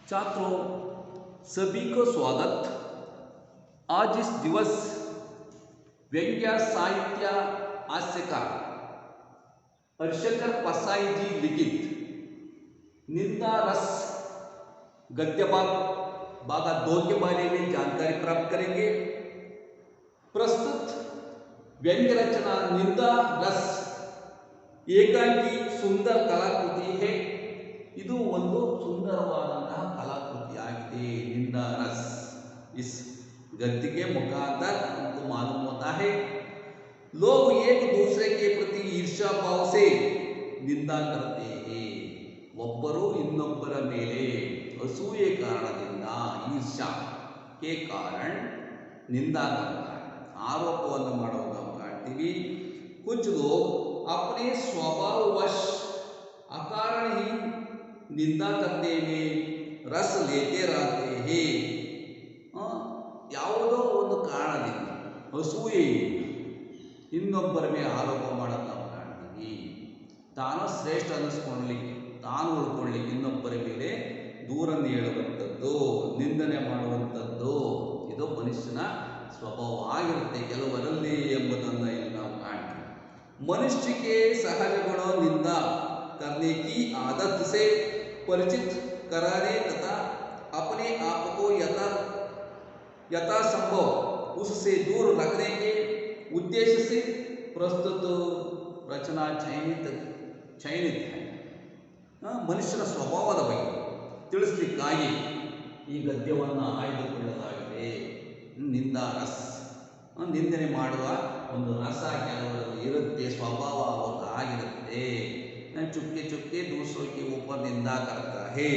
छात्रों, सभी को स्वागत। आज इस दिवस व्यंग्य साहित्य हास्यकार हर्षकर पसाई जी लिखित निंदा रस गद्य भाग 2 के बारे में जानकारी प्राप्त करेंगे। प्रस्तुत व्यंग्य रचना निंदा रस ಏಕಾಂಗಿ ಸುಂದರ ಕಲಾಕೃತಿ है। ಇದು ಒಂದು ಸುಂದರವಾದಂತಹ कलाकृतियाಗಿದೆ निंदा रस। इस गद्य के मुखांतर हमको मालूम होता है लोग एक दूसरे के प्रति ईर्ष्या भाव से निंदा करते हैं। ಒಬ್ಬರು ಇನ್ನೊಬ್ಬರ ಮೇಲೆ ಅಸೂಯೆ ಕಾರಣದಿಂದ ईर्ष्या के कारण निंदा करता आरोपವನ್ನು ಮಾಡೋದು ನಾವು ಕಾಣ್ತೀವಿ। कुछ लोग अपने स्वभाववश अकारण ही निंदा करने में रस लेते रहते हैं। ಯಾವುದೋ ಒಂದು ಕಾರಣದಿಂದ ಅಸೂಯೆ ಇನ್ನೊಬ್ಬರ ಮೇಲೆ ಆರೋಪ ಮಾಡೋದು ನಾವು ಕಾಣ್ತೀವಿ। ತಾನು ಶ್ರೇಷ್ಠ ಅನ್ನಿಸ್ಕೊಳ್ಳಲಿಕ್ಕೆ, ತಾನು ಉಳ್ಕೊಳ್ಳಿಕ್ಕೆ ಇನ್ನೊಬ್ಬರ ಮೇಲೆ ದೂರನ್ನು ಹೇಳುವಂಥದ್ದು, ನಿಂದನೆ ಮಾಡುವಂಥದ್ದು ಇದು ಮನುಷ್ಯನ ಸ್ವಭಾವ ಆಗಿರುತ್ತೆ ಕೆಲವರಲ್ಲಿ ಎಂಬುದನ್ನು ಇಲ್ಲಿ ನಾವು ಕಾಣ್ತೀವಿ। मनुष्य के सहज गुणों निंदा करने की आदत से परिचित कराने तथा अपने आप को यथासंभव उससे दूर रखने के उद्देश्य से प्रस्तुत रचना चयनित है। ಮನುಷ್ಯನ ಸ್ವಭಾವದ ಬಗ್ಗೆ ತಿಳಿಸಲಿಕ್ಕಾಗಿ ಈ ಗದ್ಯವನ್ನು ಆಯ್ದುಕೊಳ್ಳಲಾಗಿದೆ। ನಿಂದಾ ರಸ್, ನಿಂದನೆ ಮಾಡುವ ಒಂದು ರಸ ಕೆಲವರಲ್ಲಿ ಇರುತ್ತೆ, ಸ್ವಭಾವ ಅವ್ರದ್ದು ಆಗಿರುತ್ತೆ। चुपके चुपके दूसरों के ऊपर निंदा करता है,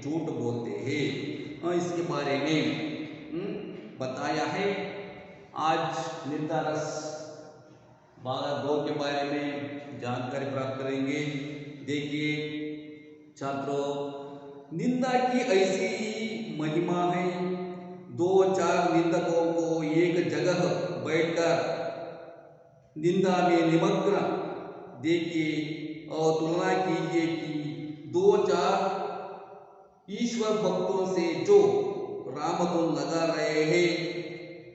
झूठ बोलते हैं। इसके बारे में बताया है। आज निंदा रस भाग 2 के बारे में जानकारी प्राप्त करेंगे। देखिए छात्रों, निंदा की ऐसी महिमा है, 2-4 निंदकों को एक जगह बैठकर निंदा में निमग्न देखिए और तुलना कीजिए कि 2-4 ईश्वर भक्तों से जो रामधुन लगा रहे हैं।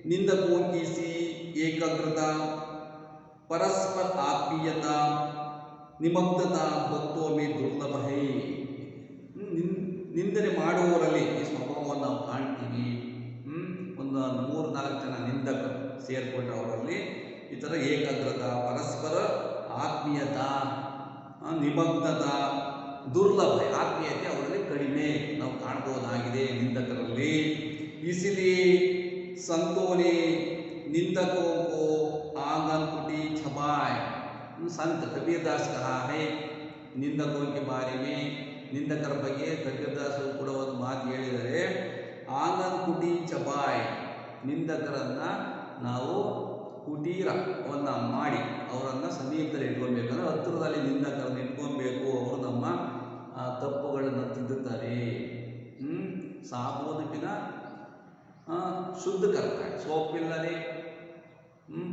निंदकों की सी एकाग्रता, परस्पर आत्मीयता, निमग्नता भक्तों में दुर्लभ है। ನಿಂದನೆ ಮಾಡುವವರಲ್ಲಿ ಈ ಸ್ವಭಾವವನ್ನು ನಾವು ಕಾಣ್ತೀವಿ। ಒಂದು 3-4 ಜನ ನಿಂದಕರು ಸೇರಿಕೊಂಡ್ರೆ ಅವರಲ್ಲಿ ಈ ಥರ ಏಕಾಗ್ರತಾ, ಪರಸ್ಪರ ಆತ್ಮೀಯತಾ, ನಿಮಗ್ನತಾ ದುರ್ಲಭ, ಆತ್ಮೀಯತೆ ಅವರಲ್ಲಿ ಕಡಿಮೆ ನಾವು ಕಾಣಬಹುದಾಗಿದೆ ನಿಂದಕರಲ್ಲಿ। इसलिए संतों ने निंदकों को आंगन कुटी छपाए। संत कबीरदास कहा है निंदकों के बारे में, ನಿಂದಕರ ಬಗ್ಗೆ ಕಬೀರದಾಸರು ಕೂಡ ಒಂದು ಮಾತು ಹೇಳಿದರೆ, ಆಂಗನ್ ಕುಟಿ ಚಪಾಯ್, ನಿಂದಕರನ್ನು ನಾವು ಕುಟೀರವನ್ನು ಮಾಡಿ ಅವರನ್ನು ಸಮೀಪದಲ್ಲಿ ಇಟ್ಕೊಳ್ಬೇಕಂದ್ರೆ ಹತ್ತಿರದಲ್ಲಿ ನಿಂದಕರನ್ನು ಇಟ್ಕೊಳ್ಬೇಕು, ಅವರು ನಮ್ಮ ತಪ್ಪುಗಳನ್ನು ತಿದ್ದುತ್ತಾರೆ। साबुन बिना शुद्ध करता है, सोप इಲ್ಲದೆ,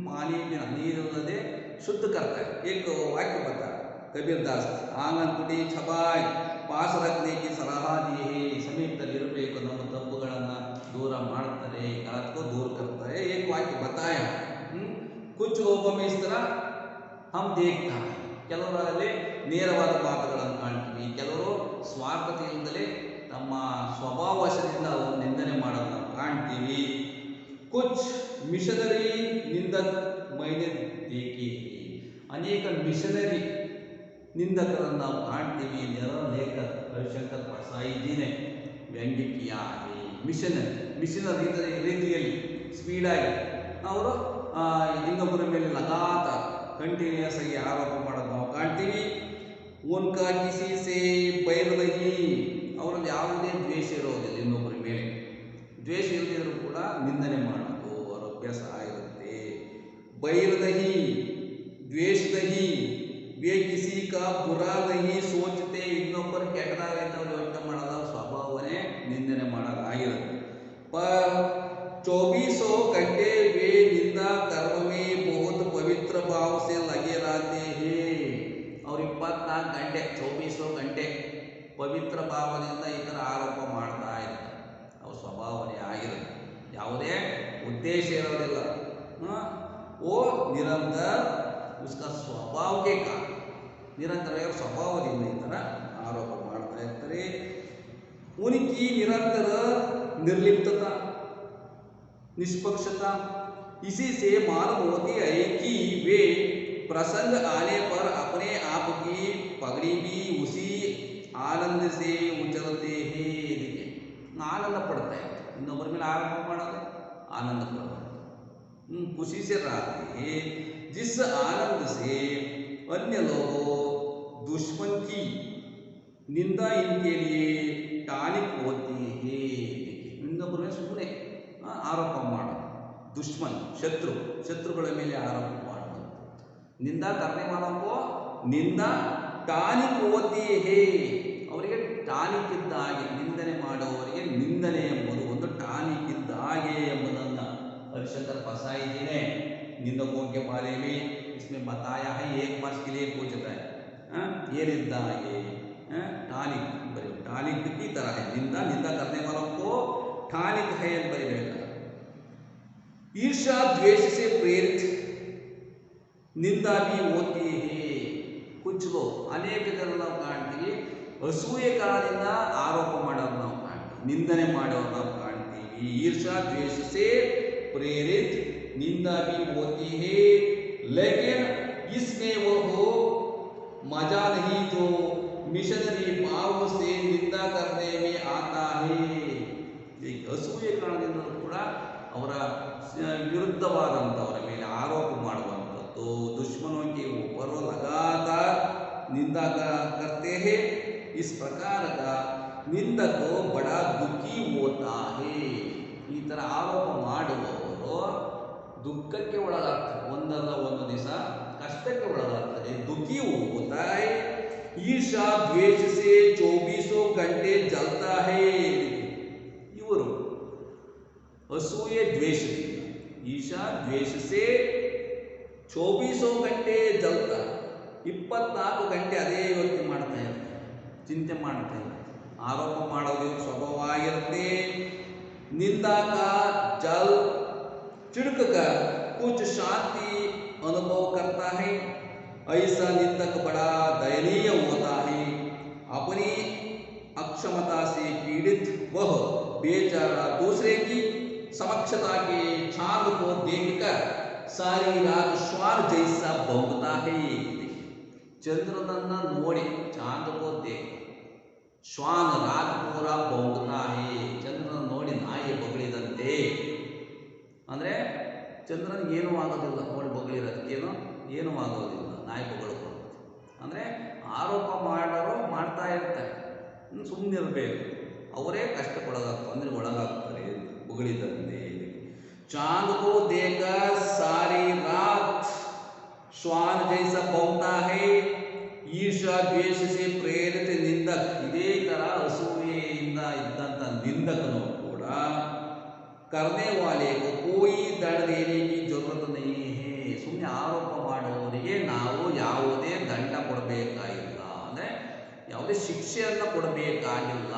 पानी बिना ನೀರಿಲ್ಲದೆ शुद्ध करता है। एक वाक्य बता कबीरदास, आंगन कुटी छपाय पास रखने की सलाह दी है। ಸಮೀಪದಲ್ಲಿರಬೇಕು, ನಮ್ಮ ತಪ್ಪುಗಳನ್ನು ದೂರ ಮಾಡ್ತಾರೆ, गलत को दूर करता है। एक वाक्य बताया। कुछ लोगों में इस तरह हम देखता है, ಕೆಲವರಲ್ಲಿ ನೇರವಾದ ಮಾತುಗಳನ್ನು ಕಾಣ್ತೀವಿ, ಕೆಲವರು ಸ್ವಾರ್ಥತೆಯಿಂದಲೇ ತಮ್ಮ ಸ್ವಭಾವವಶದಿಂದ ಅವರು ನಿಂದನೆ ಮಾಡೋದನ್ನು ಕಾಣ್ತೀವಿ। ಕುಚ್ ಮಿಷನರಿ ನಿಂದಕ್ ಮೈನೆ ದೇಖಿ, ಅನೇಕ ಮಿಷನರಿ निंदकरನ್ನು ನಾವು ಕಾಣ್ತೀವಿ। ಲೇಖಕ ಹರಿಶಂಕರ್ ಪಸಾಯಿ ಜಿನೇ ವ್ಯಂಗ್ಯ ಕಿಯಾ है। ಮಿಷನರಿ ರೀತಿಯಲ್ಲಿ ಸ್ಪೀಡಾಗಿ ಅವರು ಇನ್ನೊಬ್ಬರ ಮೇಲೆ ಲಗಾತಾರ ಕಂಟಿನ್ಯೂಸ್ ಆಗಿ ಆರೋಪ ಮಾಡೋದು ನಾವು ಕಾಣ್ತೀವಿ। ಉನ್ಕಾ ಕಿಸಿ ಸೇ ಬೈರ್ ನಹೀ, ಅವರಲ್ಲಿ ಯಾವುದೇ ದ್ವೇಷ ಇರೋದಿಲ್ಲ, ಇನ್ನೊಬ್ಬರ ಮೇಲೆ ದ್ವೇಷ ಇಲ್ಲದಿದ್ರೂ ಕೂಡ ನಿಂದನೆ ಮಾಡೋದು ಅವರ ಅಭ್ಯಾಸ ಆಗಿರುತ್ತೆ। ಬೈರ್ ನಹೀ, ದ್ವೇಷ ನಹೀ, वे किसी का बुरा नहीं सोचते, ಇನ್ನೊಬ್ಬರ ಕೆಟ್ಟದಾಗೈತೆ ಅವ್ರು ಯೋಚನೆ ಮಾಡೋದು ಸ್ವಭಾವನೇ ನಿಂದನೆ ಮಾಡೋದಾಗಿರುತ್ತೆ। पर 24 घंटे वे निंदा कर्म में बहुत पवित्र भाव से लगे रहते हैं। और 24 घंटे ಪವಿತ್ರ ಭಾವದಿಂದ ಈ ಥರ ಆರೋಪ ಮಾಡ್ತಾ ಇರ್ತಾರೆ. ಅವ್ರ ಸ್ವಭಾವನೆ ಆಗಿರುತ್ತೆ, ಯಾವುದೇ ಉದ್ದೇಶ ಇರೋದಿಲ್ಲ. वो निरंतर उसका स्वभाव के कारण निरंतर स्वभावದಿಂದ ಈ ಥರ ಆರೋಪ ಮಾಡ್ತಾ ಇರ್ತಾರೆ. उनकी निरंतर निर्लिप्तता निष्पक्षता इसी से मालूम होती है कि वे प्रसंग आने पर अपने आप की पगड़ी भी उसी आनंद से उछलते हैं. आनंद पड़ता है, ಇನ್ನೊಬ್ಬರ ಮೇಲೆ ಆರೋಪ ಮಾಡೋದು आनंद पड़ता है, खुशी से रहते हैं. जिस आनंद से अन्य लोगों दुश्मन की निंदा इनके लिए टानिक होती है. ಇನ್ನೊಬ್ಬರ ಮೇಲೆ ಸುಮ್ಮನೆ ಆರೋಪ ಮಾಡೋದು, दुश्मन ಶತ್ರುಗಳ ಮೇಲೆ ಆರೋಪ ಮಾಡೋದು. ನಿಂದಾ करने वालों को निंदा टानिक होती है. ಅವರಿಗೆ ಟಾನಿಕ್ ಇದ್ದ ಹಾಗೆ, ನಿಂದನೆ ಮಾಡುವವರಿಗೆ ನಿಂದನೆ ಎಂಬುದು ಒಂದು ಟಾನಿಕ್ ಇದ್ದ ಹಾಗೆ ಎಂಬುದನ್ನು हरिशंकर फसाई जी ने निंदकों के बारे में इसमें बताया है. एक मार्च के लिए पूछता है ये निंदा ये ಟಾನಿಕ್ बरे ಟಾನಿಕ್ की तरह है. निंदा करने वालों को ಟಾನಿಕ್ है बरीಬೇಕಾ. ईर्ष्या द्वेष से प्रेरित निंदा भी होती है. कुछ लोग अनेक जन ನಾವು ಕಾಣ್ತೀವಿ ಅಸೂಯೆ ಕಾರಣದಿಂದ ಆರೋಪ ಮಾಡೋರು ನಾವು ಕಾಣ್ತೀವಿ, ನಿಂದನೆ ಮಾಡೋರು ನಾವು ಕಾಣ್ತೀವಿ. ईर्ष्या द्वेष से प्रेरित निंदा भी होती है, लेकिन इसमें वो मजा नहीं जो मिशनरी भाव से निंदा करने में आता है. ಅಸೂಯೆ ಕಾರಣದಿಂದಲೂ ಕೂಡ ಅವರ ವಿರುದ್ಧವಾದಂಥವರ ಮೇಲೆ ಆರೋಪ ಮಾಡುವಂಥದ್ದು. दुश्मनों के ऊपर लगातार निंदा करते हैं. इस प्रकार का निंदक बड़ा दुखी होता है. ಈ ಥರ ಆರೋಪ ಮಾಡುವವರು ದುಃಖಕ್ಕೆ ಒಳಗಾಗ್ತಾರೆ, ಒಂದಲ್ಲ ಒಂದು ದಿವಸ ಕಷ್ಟಕ್ಕೆ ಒಳಗಾಗ್ತಾರೆ, ದುಃಖಿ ಹೋಗ್ತಾ है. ईर्ष्या द्वेष से 24 घंटे जलता है. ಇವರು ಅಸೂಯೆ ದ್ವೇಷದಿಂದ ईर्ष्या द्वेष से 24 घंटे जलता, 24 ಗಂಟೆ ಅದೇ ಯೋಚನೆ ಮಾಡ್ತಾ ಇರ್ತಾರೆ, ಚಿಂತೆ ಮಾಡ್ತಾ ಇರ್ತಾರೆ, ಆರೋಪ ಮಾಡೋದು ಸ್ವಭಾವ ಆಗಿರುತ್ತೆ. निंदा का जल छिड़क कर कुछ शांति अनुभव करता है. ऐसा निंदक बड़ा दयनीय होता है. अपनी अक्षमता से पीड़ित वह बेचारा दूसरे की समक्षता के चांद को देखकर सारी रात श्वान जैसा भौंकता है. चंद्रनನ್ನ ನೋಡಿ चांद को देख श्वान रात पूरा भौंकता है. ಚಂದ್ರನ ನೋಡಿ ನಾಯಿ ಬಗಳಿದಂತೆ. ಅಂದರೆ ಚಂದ್ರನಿಗೆ ಏನೂ ಆಗೋದಿಲ್ಲ, ನೋಡಿ ಬಗಳಿರೋದಕ್ಕೇನು ಏನೂ ಆಗೋದಿಲ್ಲ, ನಾಯಿ ಬಗಳ್ಕೊಳ್ಳುತ್ತೆ. ಅಂದರೆ ಆರೋಪ ಮಾಡೋರು ಮಾಡ್ತಾ ಇರ್ತಾರೆ, ಸುಮ್ಮನೆ ಇರಬೇಕು, ಅವರೇ ಕಷ್ಟಕ್ಕೊಳಗಾಗ್ತಾರೆ, ತೊಂದರೆಗೆ ಒಳಗಾಗ್ತಾರೆ ಬಗಳಿದಂತೆ. चांद को देखकर सारी रात श्वान जैसा भौंकता है. ईर्ष्या द्वेष से प्रेरित निंदक, ಇದೇ ಥರ ಅಸೂಯೆಯಿಂದ ಇದ್ದಂಥ ನಿಂದಕನು ಕೂಡ करने वाले को कोई दंड देने की जरूरत नहीं है. ಸುಮ್ಮನೆ ಆರೋಪ ಮಾಡುವವರಿಗೆ ನಾವು ಯಾವುದೇ ದಂಡ ಕೊಡಬೇಕಾಗಿಲ್ಲ, ಅಂದರೆ ಯಾವುದೇ ಶಿಕ್ಷೆಯನ್ನು ಕೊಡಬೇಕಾಗಿಲ್ಲ.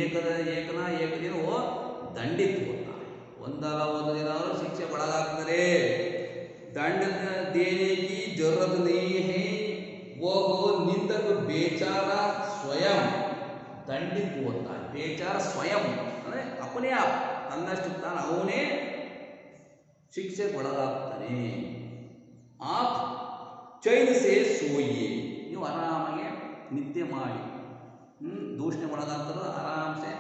ಏಕದಿನ ದಂಡಿತ ಹೋಗ್ತಾರೆ, ಒಂದಲ್ಲ ಒಂದು ದಿನ ಅವರು ಶಿಕ್ಷೆ ಒಳಗಾಗ್ತಾರೆ. दंड देने की जरूरत नहीं है. वो निंदक बेचारा स्वयं दंडित होता है. बेचारा स्वयं ಅಂದರೆ अपने आप ತನ್ನಷ್ಟು ತಾನು ಅವನೇ ಶಿಕ್ಷೆಗೆ ಒಳಗಾಗ್ತಾನೆ. आप चैन से सोइए, ನೀವು ಆರಾಮಾಗಿ ನಿದ್ದೆ ಮಾಡಿ, ದೂಷಣೆ ಒಳಗಾಗ್ತಾರೋ ಆರಾಮ್ಸೆ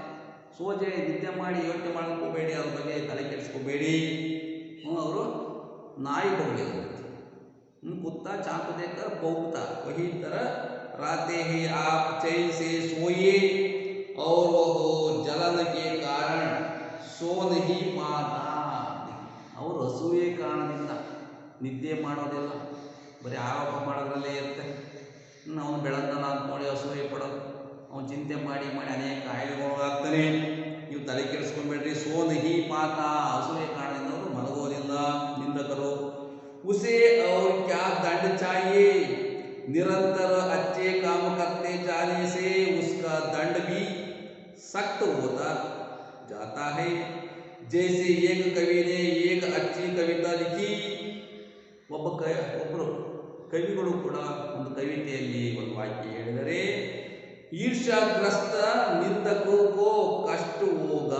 ಸೋಜೆ ನಿದ್ದೆ ಮಾಡಿ ಯೋಚನೆ ಮಾಡೋಕ್ಕೆ ಹೋಗಬೇಡಿ, ಅವ್ರ ಬಗ್ಗೆ ತಲೆ ಕೆಡಿಸ್ಕೋಬೇಡಿ. ಅವರು नाई बगड़े कुत्ता चाकू देकर भौंकता, वही तरह रहते हैं आप. चैन से सोइए और वो जलन के कारण सो नहीं पाता. ಅವರು ಅಸೂಯೆ ಕಾರಣದಿಂದ ನಿದ್ದೆ ಮಾಡೋದಿಲ್ಲ, ಬರೀ ಆರೋಪ ಮಾಡೋದ್ರಲ್ಲೇ ಇರುತ್ತೆ. ಅವನು ಬೆಳಗ್ನಲ್ಲ ಅಂತ ನೋಡಿ ಅಸೂಯೆ ಪಡೋದು, ಅವನು ಚಿಂತೆ ಮಾಡಿ ಮಾಡಿ ಅನೇಕ ಕಾಯಿಲೆಗಳಾಗ್ತಾನೆ. ನೀವು ತಲೆ ಕೆಡಿಸ್ಕೊಂಡ್ಬೇಡ್ರಿ. ಸೋ ನಹಿ ಪಾತ, ಅಸೂಯೆ ಕಾರಣದಿಂದ ಅವರು ಮಲಗೋದಿಲ್ಲ ನಿಂದಕರು. उसे और क्या दंड चाहिए, निरंतर अच्छे काम करते जाने जाता है। जैसे एक कवि ने एक अच्छी कविता लिखी, ಒಬ್ಬರು ಕವಿಗಳು ಕೂಡ ಒಂದು ಕವಿತೆಯಲ್ಲಿ ಒಂದು ವಾಕ್ಯ ಹೇಳಿದರೆ, ಈರ್ಷ್ಯಾಗ್ರಸ್ತ ನಿಂದಕೋ ಕಷ್ಟ ಹೋಗ,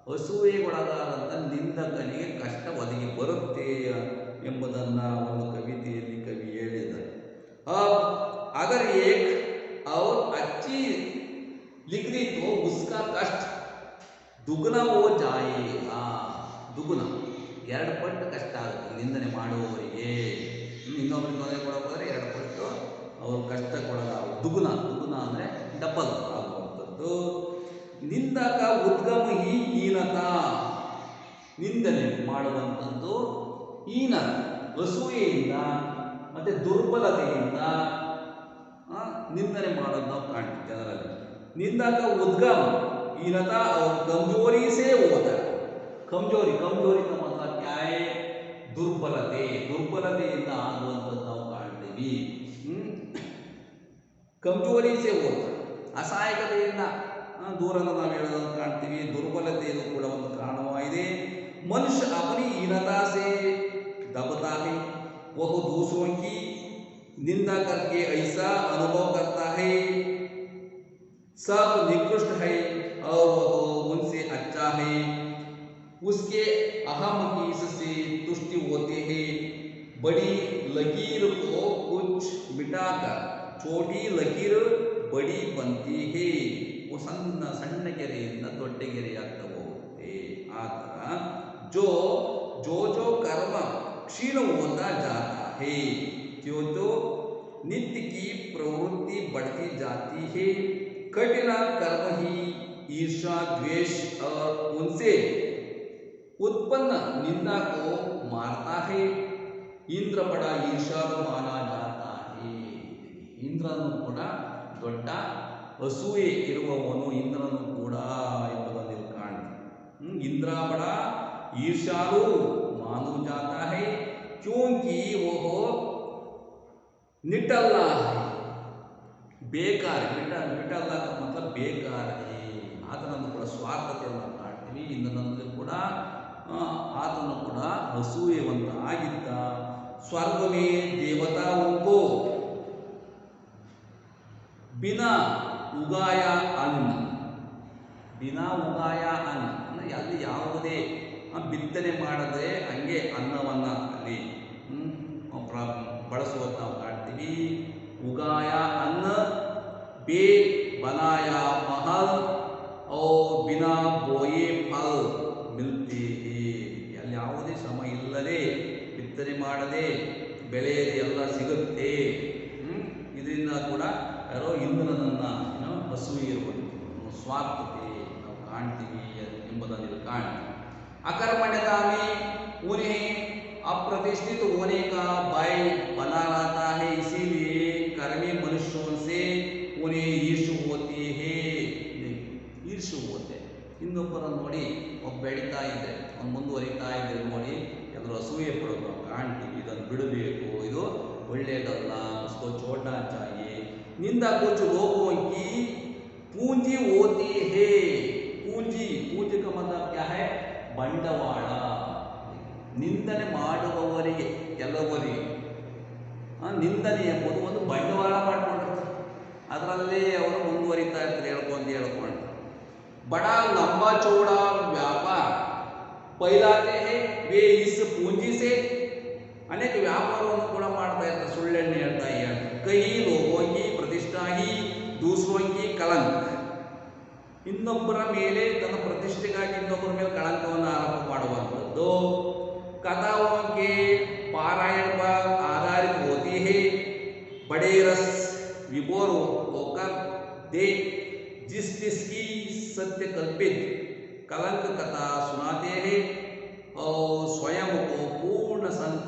ಅಸೂಯೆಗೊಳಗಾದಂಥ ನಿಂದಕನಿಗೆ ಕಷ್ಟ ಒದಗಿ ಬರುತ್ತೆ ಎಂಬುದನ್ನು ಒಂದು ಕವಿತೆಯಲ್ಲಿ ಕವಿ ಹೇಳಿದ್ದಾರೆ. अगर एक और अच्छी लिख दी तो उसका कष्ट दुगना हो जाएगा. दुगुಣ ಎರಡು ಪಟ್ಟು ಕಷ್ಟ ಆಗುತ್ತೆ ನಿಂದನೆ ಮಾಡುವವರಿಗೆ. ಇನ್ನೊಬ್ಬರಿಗೆ ತೊಂದರೆ ಕೊಡೋದಾದ್ರೆ ಎರಡು ಪಟ್ಟು ಅವರು ಕಷ್ಟಕ್ಕೊಳಗಾಗುತ್ತೆ. ದುಗುಣ ಅಂದರೆ ಡಬಲ್ ಆಗುವಂಥದ್ದು. ನಿಂದಕ ಉದ್ಗಮ ಈ ಹೀನತಾ, ನಿಂದನೆ ಮಾಡುವಂಥದ್ದು ಹೀನ, ಅಸೂಯೆಯಿಂದ ಮತ್ತು ದುರ್ಬಲತೆಯಿಂದ ನಿಂದನೆ ಮಾಡೋದು ನಾವು ಕಾಣ್ತೀವಿ ಜನರಲ್ಲಿ. ನಿಂದಕ ಉದ್ಗಮ ಹೀನತಾ और कमजोरी से होता है. ಕಮಜೋರಿ का मतलब क्या है? ದುರ್ಬಲತೆಯಿಂದ ಆಗುವಂಥದ್ದು ನಾವು ಕಾಣ್ತೀವಿ. ಕಮಜೋರಿ ಸೇ ಹೋತ, ಅಸಹಾಯಕತೆಯಿಂದ ದೂರದ ನಾವು ಹೇಳೋದನ್ನು ಕಾಣ್ತೀವಿ. ದುರ್ಬಲತೆಯೂ ಕೂಡ ಒಂದು ಕಾರಣವಾಗಿದೆ. ಮನುಷ್ಯ अपनी हीनता से दबता है, वह दूसरों की निंदा करके ऐसा अनुभव करता है सब निकृष्ट है और वह उनसे अच्छा है. उसके अहम की इससे तुष्टि होते हैं. बड़ी लकीर को कुछ मिटाकर छोटी लकीर बड़ी बनती है. वो ಸಣ್ಣ ಗೆರೆಯಿಂದ ದೊಡ್ಡ ಗೆರೆಯಾಗ್ತಾ ಹೋಗುತ್ತೆ. ಆ ಥರ जो कर्म क्षीण होता जाता है, जो नित्य की प्रवृत्ति बढ़ती जाती है. कठिन कर्म ही ईर्ष्या द्वेष और उनसे उत्पन्न निंदा को मारता है. इंद्र बड़ा ईर्ष्यालु माना जाता है. इंद्रನು ಕೂಡ ದೊಡ್ಡ ಅಸೂಯೆ ಇರುವವನು ಇಂದ್ರನು ಕೂಡ ಎಂಬುದನ್ನು ಕಾಣ್ತೀವಿ. इंद्र बड़ा ईर्ष्यालु माना जाता है क्योंकि वह निटल्ला है, बेकार. निटल्ला का मतलब बेकार है. ಆತನನ್ನು ಕೂಡ ಸ್ವಾರ್ಥತೆಯನ್ನು ಕಾಣ್ತೀವಿ. ಇಂದ್ರನಲ್ಲಿ ಕೂಡ ಆತನು ಕೂಡ ಅಸೂಯೆವಂತ ಆಗಿದ್ದ. ಸ್ವರ್ಗ ಮೇ ದೇವತಾओं को बिना उगाया अन्न, ಅಂದರೆ ಅಲ್ಲಿ ಯಾವುದೇ ಬಿತ್ತನೆ ಮಾಡದೆ ಹಂಗೆ ಅನ್ನವನ್ನು ಅಲ್ಲಿ ಬಳಸುವಂತ ನಾವು ಕಾಣ್ತೀವಿ. ಉಗಾಯ ಅನ್ನ ಬೇ ಬನಾಯ ಮಹಲ್ और बिना बोए फल मिलते हैं. ಅಲ್ಲಿ ಯಾವುದೇ ಶ್ರಮ ಇಲ್ಲದೆ ಬಿತ್ತನೆ ಮಾಡದೆ ಬೆಳೆಯದೆ ಎಲ್ಲ ಸಿಗುತ್ತೆ. ಇದರಿಂದ ಕೂಡ ಯಾರೋ ಇಂದ್ರನನ್ನು ಅಸೂಯೆ ಇರುವುದು, ಸ್ವಾರ್ಥತೆ ನಾವು ಕಾಣ್ತೀವಿ ಎಂಬುದನ್ನು ಕಾಣ್ತೀವಿ. अकर्मण्यता में उन्हें अप्रतिष्ठित होने का भय बना रहता है. इसीलिए कर्मी मनुष्यों से उन्हें ईर्ष्या होती है. ईर्ष्या होते ಇನ್ನೊಬ್ಬರನ್ನು ನೋಡಿ ಒಬ್ಬ ಬೆಳೀತಾ ಇದ್ದರೆ, ಅವ್ನು ಮುಂದುವರಿತಾ ಇದ್ದರೆ ನೋಡಿ ಎಲ್ಲರೂ ಅಸೂಯೆ ಪಡೋದು ನಾವು ಕಾಣ್ತೀವಿ. ಇದನ್ನು ಬಿಡಬೇಕು, ಇದು ಒಳ್ಳೆಯದಲ್ಲ, उसको छोड़ना चाहिए. निंदा कुछ लोगों की पूंजी होती है. पूंजी का मतलब क्या है? ಬಂಡವಾಳ. ನಿಂದನೆ ಮಾಡುವವರಿಗೆ ಕೆಲವರಿಗೆ ನಿಂದನೆ ಎಂಬುದು ಒಂದು ಬಂಡವಾಳ ಮಾಡಿಕೊಂಡಿರ್ತಾರೆ. ಅದರಲ್ಲೇ ಅವರು ಮುಂದುವರಿತಾ ಇರ್ತಾರೆ ಹೇಳ್ಕೊಂಡು. बड़ा लंबा चौड़ा व्यापार फैलाते हैं वे इस पूंजी से. अनेक व्यापारವನ್ನು ಕೂಡ ಮಾಡ್ತಾ ಇರ್ತಾರೆ, ಸುಳ್ಳೆಣ್ಣೆ ಹೇಳ್ತಾ ಇದ್ದಾರೆ. कई लोगों की प्रतिष्ठा ही दूसरों की कलंक. ಇನ್ನೊಬ್ಬರ ಮೇಲೆ ತನ್ನ ಪ್ರತಿಷ್ಠೆಗಾಗಿ ಇನ್ನೊಬ್ಬರ ಮೇಲೆ ಕಳಂಕವನ್ನು ಆರೋಪ ಮಾಡುವಂಥದ್ದು. कथाओं के पारायण पर आधारित होती है. बड़े रस विभोर होकर दे जिसकी सत्य कल्पित कलंक कथा सुनाते हैं और स्वयं को पूर्ण संत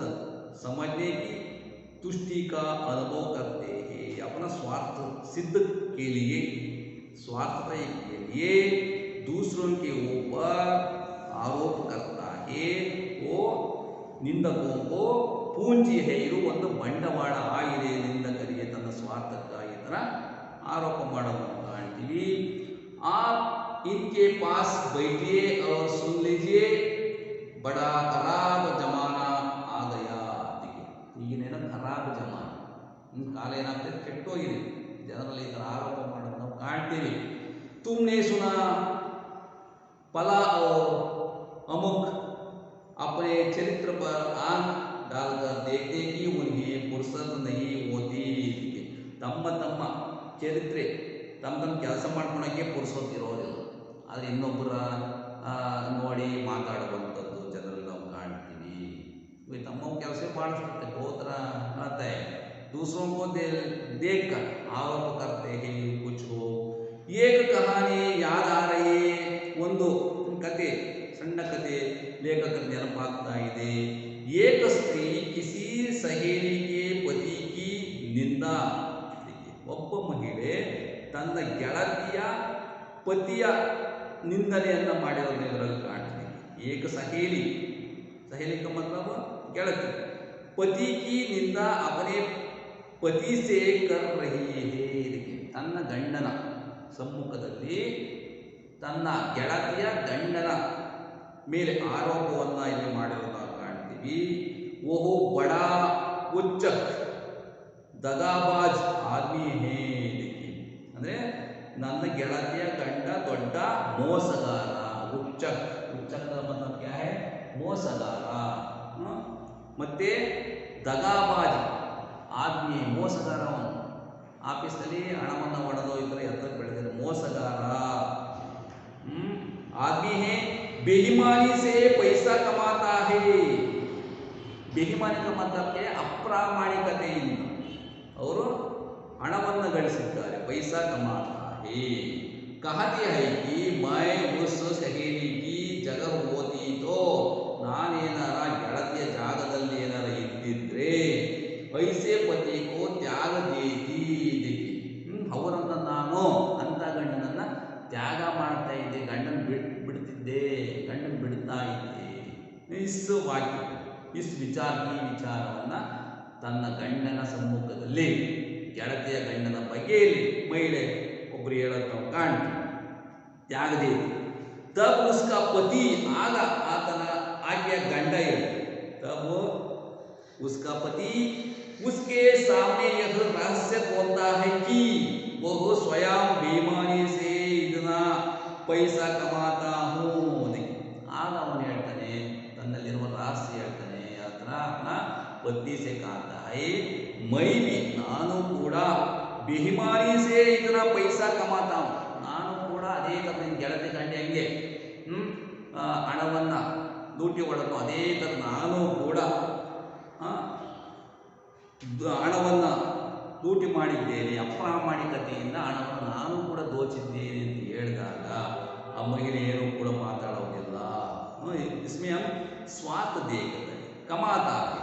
समझने की तुष्टि का अनुभव करते हैं. अपना स्वार्थ सिद्ध के लिए, स्वार्थता के लिए दूसरों के ऊपर आरोप करता है. वो निंदकों को पूंजी है, ಇದು ಒಂದು ಬಂಡವಾಳ ಆಗಿದೆ. ನಿಂದಕರಿಗೆ ತನ್ನ ಸ್ವಾರ್ಥಕ್ಕಾಗಿ ತರ ಆರೋಪ ಮಾಡೋದನ್ನು ಕಾಣ್ತೀವಿ. आप इनके पास बैठिए और सुन लीजिए, बड़ा खराब जमाना आ गया. ಈಗಿನೇನೋ ಖರಾಬ್ ಜಮಾನ, ಕಾಲ ಏನಾಗ್ತದೆ, ಕೆಟ್ಟೋಗಿದೆ. ಜನರಲ್ಲಿ ಈ ಥರ ಆರೋಪ ಮಾಡೋದು ನಾವು ಕಾಣ್ತೀವಿ. ತುಮ್ನೆ ಸುನಾ पला और अमुक अपने चरित्र पर आंख डालकर देखने की उन्हें फुर्सत नहीं होती. ತಮ್ಮ ತಮ್ಮ ಚರಿತ್ರೆ ತಮ್ಮ ತಮ್ಮ ಕೆಲಸ ಮಾಡ್ಕೊಳಕ್ಕೆ ಪುರ್ಸೊತ್ತು ಇರೋದಿಲ್ಲ, ಆದರೆ ಇನ್ನೊಬ್ಬರ ನೋಡಿ ಮಾತಾಡುವಂಥದ್ದು ಜನರಲ್ಲಿ ನಾವು ಕಾಣ್ತೀವಿ. ತಮ್ಮ ಕೆಲಸ ಮಾಡಿಸುತ್ತೆ, ಗೋತ್ರ आता है, दूसरों को देख कर आरोप करते हैं कुछ हो. एक कहानी याद आ रही है, ಒಂದು ಕತೆ, ಸಣ್ಣ ಕತೆ ಲೇಖಕರ ನೆನಪಾಗ್ತಾ ಇದೆ. ಏಕ ಸ್ತ್ರೀ ಕಿಸಿ ಸಹೇಲಿ ಕೆ ಪತಿ ಕಿ ನಿಂದಾ. ಒಬ್ಬ ಮಹಿಳೆ ತನ್ನ ಗೆಳತಿಯ ಪತಿಯ ನಿಂದನೆಯನ್ನು ಮಾಡಿರೋದು ಇದರಲ್ಲಿ ಕಾಣ್ತೀವಿ. ಏಕ ಸಹೇಲಿ, ಸಹೇಲಿ का मतलब ಗೆಳತಿ. ಪತಿ ಕಿ ನಿಂದಾ ಅಪನೆ ಪತಿ ಸೇ ಕರ್ ರಹಿ ಹೇ. ತನ್ನ ಗಂಡನ ಸಮ್ಮುಖದಲ್ಲಿ ತನ್ನ ಗೆಳತಿಯ ಗಂಡನ ಮೇಲೆ ಆರೋಪವನ್ನು ಇಲ್ಲಿ ಮಾಡಿರೋದನ್ನ ಕಾಣ್ತೀವಿ. ಓಹೋ ಬಡಾ ಉಚ್ಚಕ್ ದಗಾಬಾಜ್ ಆದ್ಮಿ ಹೇ. ಅಂದರೆ ನನ್ನ ಗೆಳತಿಯ ಗಂಡ ದೊಡ್ಡ ಮೋಸಗಾರ. ಉಚ್ಚಕ್, ಉಚ್ಚಕ್ ಮತಲಬ್ ಕ್ಯಾ ಹೈ, ಮೋಸಗಾರ. ಮತ್ತೆ ದಗಾಬಾಜ್ ಆದ್ಮಿ, ಮೋಸಗಾರವನು. ಆಫೀಸ್ನಲ್ಲಿ ಹಣವನ್ನು ಹೊಡೆದು ಈ ಥರ ಎತ್ತಕ್ಕೆ ಬೆಳೆದಿರೋ ಮೋಸಗಾರ. आदमी है बेईमानी से पैसा कमाता है. ಬೇಹಿಮಾನಿ का मतलब क्या है, ಅಪ್ರಾಮಾಣಿಕತೆಯಿಂದ ಅವರು ಹಣವನ್ನು ಗಳಿಸಿದ್ದಾರೆ. पैसा कमाता है. कहती है कि मैं उस सहेली की जगह होती तो ನಾನೇನಾರ ಗೆಳತಿಯ ಜಾಗದಲ್ಲಿ ಏನಾರ ಇದ್ದಿದ್ರೆ ಐಸೆ ಪತಿ ಕೋ ತ್ಯಾಗ ದೇತಿ. ಅವರನ್ನ ನಾನು ಅಂತ ಗಂಡನನ್ನ ತ್ಯಾಗ ಮಾಡ್ತಾ ಇದ್ದೆ, ಗಂಡನ ಬಿಡ್ತಿದ್ದೆ, ಗಂಡನ ಬಿಡ್ತಾ ಇದ್ದೆ. ಇಸ್ ವಾಕ್ಯ, ಇಸ್ ವಿಚಾರವನ್ನು ತನ್ನ ಗಂಡನ ಸಮ್ಮುಖದಲ್ಲಿ ಗೆಳತಿಯ ಗಂಡನ ಬಗೆಯಲ್ಲಿ ಮಹಿಳೆ ಒಬ್ಬರು ಹೇಳೋದು ನಾವು ಕಾಣ್ತೀವಿ. ತ್ಯಾಗದೇ ತಬ್ ಉಸ್ಕಾ ಪತಿ, ಆಗ ಆತನ ಆಕೆಯ ಗಂಡ ಹೇಳಿ, ತಬ್ ಉಸ್ಕಾ ಪತಿ उसके सामने यह रहस्य होता है कि वह स्वयं बेईमानी से इतना पैसा कमाता हूँ. ಆಗ ಅವನು ಹೇಳ್ತಾನೆ, ತನ್ನಲ್ಲಿರುವ ರಹಸ್ಯ ಹೇಳ್ತಾನೆ, ಆತನ ಪತ್ನಿ ಸೆ ಕಾತಾ ಹೈ ಮೈ ಬಿ, ನಾನು ಕೂಡ ಬೇಹಿಮಾನಿ ಸೇ ಇತನ ಪೈಸಾ ಕಮಾತಾ ಹೂँ. ನಾನು ಕೂಡ ಅದೇ ಥರ ನಿನ್ನ ಗೆಳತಿ ಗಂಟೆ ಹಂಗೆ ಹಣವನ್ನು ಲೂಟಿ ಹೊಡೆದು ಅದೇ ಥರ ನಾನು ಕೂಡ ಹಣವನ್ನು ಲೂಟಿ ಮಾಡಿದ್ದೇನೆ, ಅಪ್ರಾಮಾಣಿಕತೆಯಿಂದ ಹಣವನ್ನು ನಾನು ಕೂಡ ದೋಚಿದ್ದೇನೆ ಅಂತ ಹೇಳಿದಾಗ ಆ ಮಹಿಳೆ ಏನೂ ಕೂಡ ಮಾತಾಡೋದಿಲ್ಲ. इसमें हम स्वार्थ देखते कमाता है.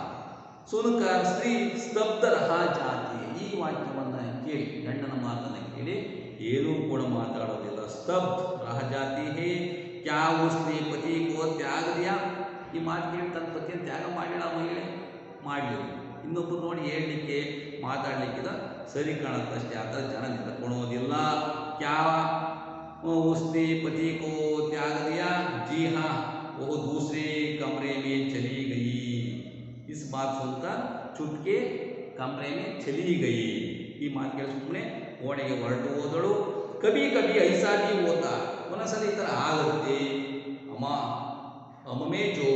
सुनकर स्त्री ಸ್ತಬ್ಧ रह जाती है. ಈ ವಾಕ್ಯವನ್ನು ಕೇಳಿ, ಗಂಡನ ಮಾತನ್ನು ಕೇಳಿ ಏನೂ ಕೂಡ ಮಾತಾಡೋದಿಲ್ಲ. ಸ್ತಬ್ಧ रह जाती है. क्या उसने पति को त्याग दिया. ಈ ಮಾತು ಕೇಳಿ ತನ್ನ ಪತಿಯನ್ನು ತ್ಯಾಗ ಮಾಡಿಲ್ಲ ಮಹಿಳೆ, ಮಾಡಲಿಲ್ಲ. ಇನ್ನೊಬ್ಬರು ನೋಡಿ ಹೇಳಲಿಕ್ಕೆ ಮಾತಾಡಲಿಕ್ಕಿದ ಸರಿ ಕಾಣುತ್ತಷ್ಟೇ, ಆ ಥರ ಜನ ನಿಂತ್ಕೊಳ್ಳೋದಿಲ್ಲ. ಕ್ಯಾ उसने पति को त्याग दिया. जी हाँ, वो दूसरे कमरे में चली गई. इस बात सुनकर चुटके कमरे में चली गई. ಈ ಮಾತು ಕೇಳಿ ಸುಮ್ಮನೆ ಓಣೆಗೆ ಹೊರಟು ಹೋದಳು. ಕಭಿ ಕಭಿ ಐಸಾ ಭಿ ಹೋತಾ, ಒಂದೊಂದ್ಸಲ ಈ ಥರ ಆಗುತ್ತೆ. ಅಮ್ಮ ಹಮೇ ಜೋ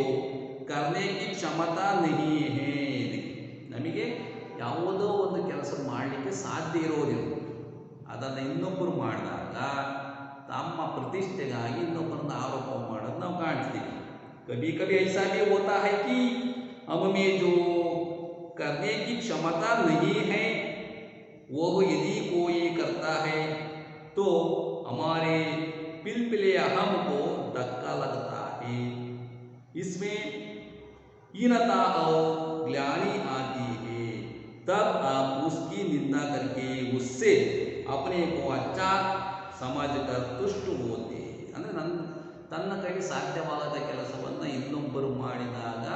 ಕರ್ನೆ ಕಿ ಕ್ಷಮತಾ ನಹಿ ಹೇ. ನಮಗೆ ಯಾವುದೋ ಒಂದು ಕೆಲಸ ಮಾಡಲಿಕ್ಕೆ ಸಾಧ್ಯ ಇರೋದಿಲ್ಲ, ಅದನ್ನು ಇನ್ನೊಬ್ಬರು ಮಾಡಿದಾಗ ತಮ್ಮ ಪ್ರತಿಷ್ಠೆಗಾಗಿ ಇನ್ನೊಬ್ಬರನ್ನ ಆರೋಪ ಮಾಡೋದು ನಾವು ಕಾಣ್ತೀವಿ. ಕಭಿ ಕಭಿ ಐಸಾ ಭಿ ಹೋತಾ ಹೈ ಕಿ ಹಮ್ ಮೇ ಜೋ करने की क्षमता नहीं है, वो यदि कोई करता है तो हमारे पिलपिले अहम को धक्का लगता है. इसमें हीनता और ग्लानि आती है. तब आप उसकी निंदा करके उससे अपने को अच्छा समझकर तुष्ट होते. ಅಂದರೆ ತನ್ನ ಕೈಗೆ ಸಾಧ್ಯವಾಗದ ಕೆಲಸವನ್ನು ಇನ್ನೊಬ್ಬರು ಮಾಡಿದಾಗ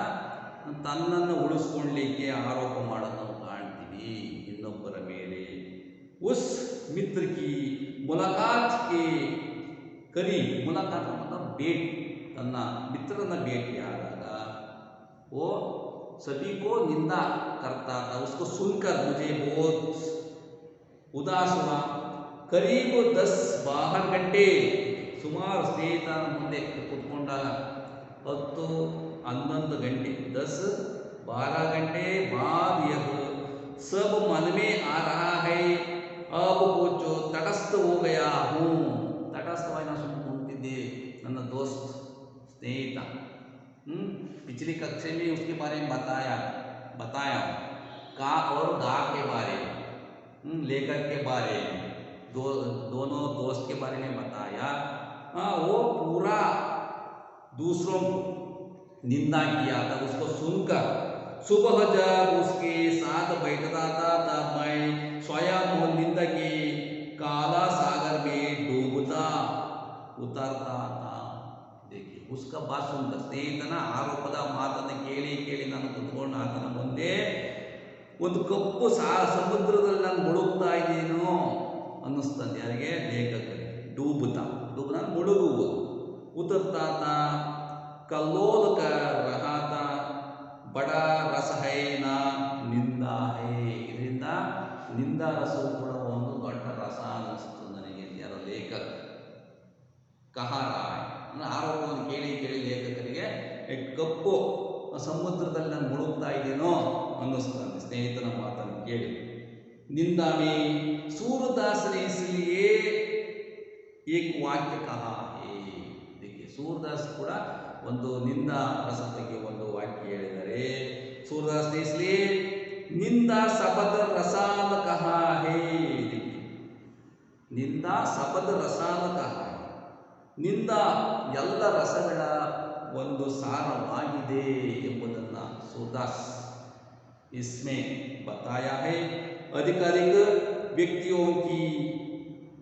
ತನ್ನನ್ನು ಉಳಿಸ್ಕೊಳ್ಳಲಿಕ್ಕೆ ಆರೋಪ ಮಾಡೋದು ನಾವು ಕಾಣ್ತೀವಿ ಇನ್ನೊಬ್ಬರ ಮೇಲೆ. ಉಸ್ ಮಿತ್ರ ಕಿ ಮುಲಾಕಾತ್ ಕೆ करी मुलाकात मतलब भेंट तन्ना मित्रನ ಭೇಟಿಯಾದಾಗ वो सभी को निंदा करता था। उसको सुनकर मुझे बहुत उदास हुआ। करीब 10-12 घंटे ಸುಮಾರು ಸ್ನೇಹಿತನ ಮುಂದೆ ಕೂತ್ಕೊಂಡಾಗ 10-11 ಗಂಟೆ 10-12 घंटे बाद यह सब मन में आ रहा है अब पूछो तटस्थ हो गया हूँ। तटस्थವಾಗಿ ನಾನು ಸುಮ್ಮನೆ ಕುಂತಿದ್ದೆ ನನ್ನ दोस्त स्नेहिता पिछली कक्षा में उसके बारे में बताया का और गा के बारे में लेखक के बारे में दोनों दोस्त के बारे में बताया। वो पूरा दूसरों को निंदा किया था। उसको सुनकर सुबह जब उसके साथ बैठता था तब मैं स्वयं निंदा के काला सागर में डूबता उतरता था। देखिए उसका बात सुनकर ಸ್ನೇಹಿತನ ಆರೋಪದ ಮಾತನ್ನು ಕೇಳಿ ನಾನು ಕುತ್ಕೊಂಡು ಆತನ ಮುಂದೆ ಒಂದು ಕಪ್ಪು ಸಮುದ್ರದಲ್ಲಿ ನಾನು ಮುಳುಗ್ತಾ ಇದ್ದೀನೋ ಅನ್ನಿಸ್ತದೆ। ಯಾರಿಗೆ? ಲೇಖಕರಿಗೆ। डूबता मुಳುಗುವುದು। उतरता था कल्लोल कर रहा था बड़ा रस है ना निंदा है। ಇದರಿಂದ ನಿಂದಾ ರಸವು ಕೂಡ ಒಂದು ದೊಡ್ಡ ರಸ ಅನ್ನಿಸ್ತು ನನಗೆ। ಯಾರ? ಲೇಖಕ ಕಹಾ ರಾಯ್ ಅಂದರೆ ಆರೋಪವನ್ನು ಕೇಳಿ ಲೇಖಕರಿಗೆ ಕಪ್ಪು ಸಮುದ್ರದಲ್ಲಿ ನಾನು ಮುಳುಗ್ತಾ ಇದ್ದೀನೋ ಅನ್ನಿಸ್ತಾನೆ ಸ್ನೇಹಿತನ ಮಾತನ್ನು ಕೇಳಿ। निंदा में सूरदास ने इसलिए एक वाक्य कहा है। देखिए सूरदास ಕೂಡ ಒಂದು ನಿಂದಾ ರಸ ಬಗ್ಗೆ ಒಂದು ವಾಕ್ಯ ಹೇಳಿದ್ದಾರೆ। सूरदास ने इसलिए निंदा शब्द रसाल कहा है। देखिए निंदा शब्द रसाल कहा है। निंदा ಎಲ್ಲ ರಸಗಳ ಒಂದು ಸಾರವಾಗಿದೆ ಎಂಬುದನ್ನು सूरदास इसमें बताया है। अधिकारिक व्यक्तियों की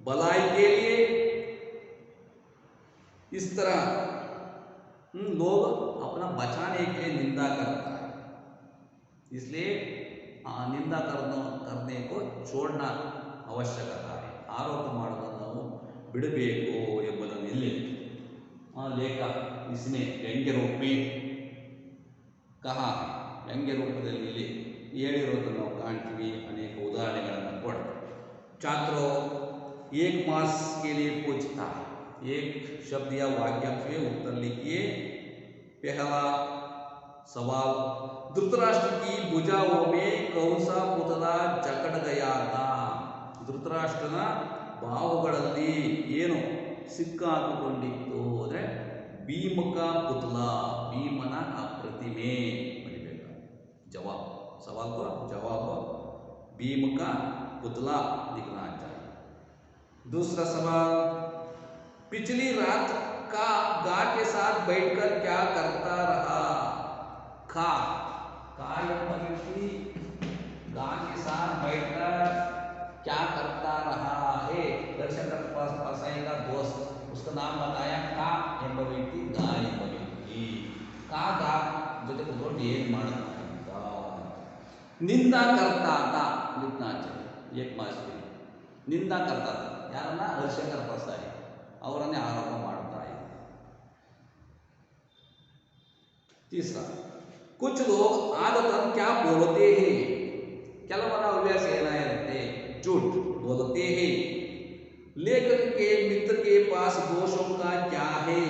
भलाई के लिए इस तरह लोग अपना बचाने के लिए निंदा करता है। इसलिए निंदा करने को छोड़ना ಅವಶ್ಯಕತೆ है। ಆರೋಪ ಮಾಡೋದನ್ನು ನಾವು ಬಿಡಬೇಕು ಎಂಬುದನ್ನು ಇಲ್ಲಿ ಲೇಖಕ इसमें ವ್ಯಂಗ್ಯ रूप में कहा है। ವ್ಯಂಗ್ಯ ರೂಪದಲ್ಲಿ ಇಲ್ಲಿ ಹೇಳಿರೋದನ್ನು ನಾವು ಕಾಣ್ತೀವಿ। अनेक उदाहरणಗಳನ್ನು ಕೊಡ್ತಾರೆ। छात्रों एक मास के लिए पूछता है। एक शब्द या वाक्यांश में उत्तर लिखिए। पहला सवाल धृतराष्ट्र की भुजाओं में कौन सा पुतला जकड़ गया था। ಧೃತರಾಷ್ಟ್ರನ ಬಾಹುಗಳಲ್ಲಿ ಏನು ಸಿಕ್ಕಾಕಿಕೊಂಡಿತ್ತು ಅಂದರೆ ಭೀಮಕ ಪುತಲ, ಭೀಮನ ಆ ಪ್ರತಿಮೆ ಬರಿಬೇಕು। जवाब सवाल को जवाब भीम का पुतला दिखना चाहिए। दूसरा सवाल पिछली रात का गा के साथ बैठकर क्या करता रहा। का व्यक्ति गा के साथ बैठकर क्या करता रहा है। दर्शक का दोस्त उसका नाम बताया का ಎಂಬ ವ್ಯಕ್ತಿ गा ಎಂಬ ವ್ಯಕ್ತಿ का गा ಜೊತೆ ಕೂತ್ಕೊಂಡು ಏನು ಮಾಡ್ತಾ ಇದ್ದ। निंदा करता था लिखना चाहिए। एक मास में निंदा करता था ಯಾರನ್ನ? ಹರಿಶಂಕರ ಪ್ರಸಾದ್ ಅವರನ್ನೇ ಆರೋಪ ಮಾಡ್ತಾ ಇದ್ದ। तीसरा कुछ लोग आदतन क्या बोलते हैं। ಕೆಲವರ ಹವ್ಯಾಸ ಏನಾಗಿರುತ್ತೆ? झूठ बोलते हैं। लेखक के मित्र के पास दोषों का क्या है।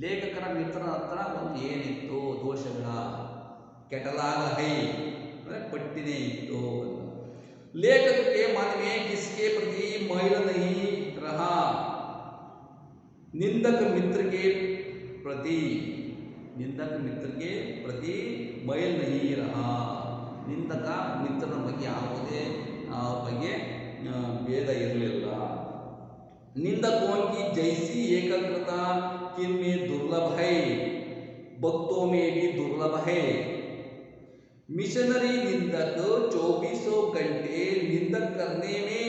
ಲೇಖಕರ ಮಿತ್ರನ ಹತ್ರ ಒಂದು ಏನಿತ್ತು? ದೋಷಗಳ ಕೆಟಲಾಗ है पट्टिने इतो। लेखक के मन में किसके प्रति मैल नहीं रहा। निंदक मित्र के प्रति मैल नहीं रहा। निंदक मित्रನ ಬಗ್ಗೆ ಯಾವುದೇ ಬಗ್ಗೆ ಭೇದ ಇರಲಿಲ್ಲ। निंदकों की जैसी एकाग्रता किनमें दुर्लभ है, भक्तों में भी दुर्लभ है। मिशनरी निंदक 24 घंटे निंदक करने में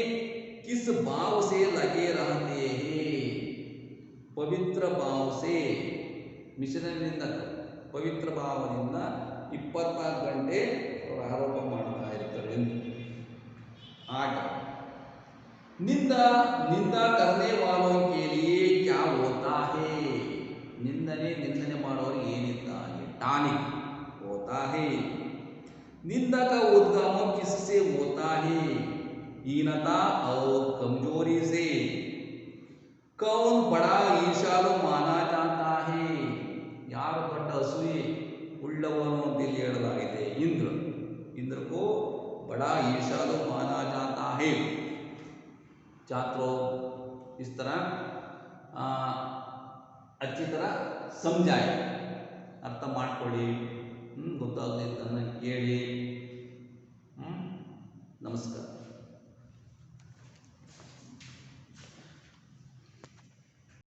किस भाव से लगे रहते हैं। पवित्र भाव से मिशनरी निंदक पवित्र भावದಿಂದ 24 ಗಂಟೆ ಅವರು ಆರೋಪ ಮಾಡ್ತಾ ಇರ್ತಾರೆ। 8 निंदा निंदा करने वालों के लिए क्या होता है? निंदने ಮಾಡೋರಿಗೆ ಏನಿದ್ದಾರೆ ಟಾನಿಕ್ होता है। निंदा का उद्गम किससे होता है? हीनता और कमजोरी से। कौन बड़ा ईर्ष्यालु माना जाता है? ಯಾರು ದೊಡ್ಡ ಅಸೂಯೆ ಉಳ್ಳವನು ಅಂತ ಇಲ್ಲಿ ಹೇಳಲಾಗಿದೆ इंद्र। इंद्र को बड़ा ईर्ष्यालु माना जाता है। छात्रों इस तरह अच्छी तरह समझाए ಅರ್ಥ ಮಾಡ್ಕೊಳ್ಳಿ, ಗೊತ್ತಾಗಲಿದ್ದನ್ನು ಕೇಳಿ। ನಮಸ್ಕಾರ।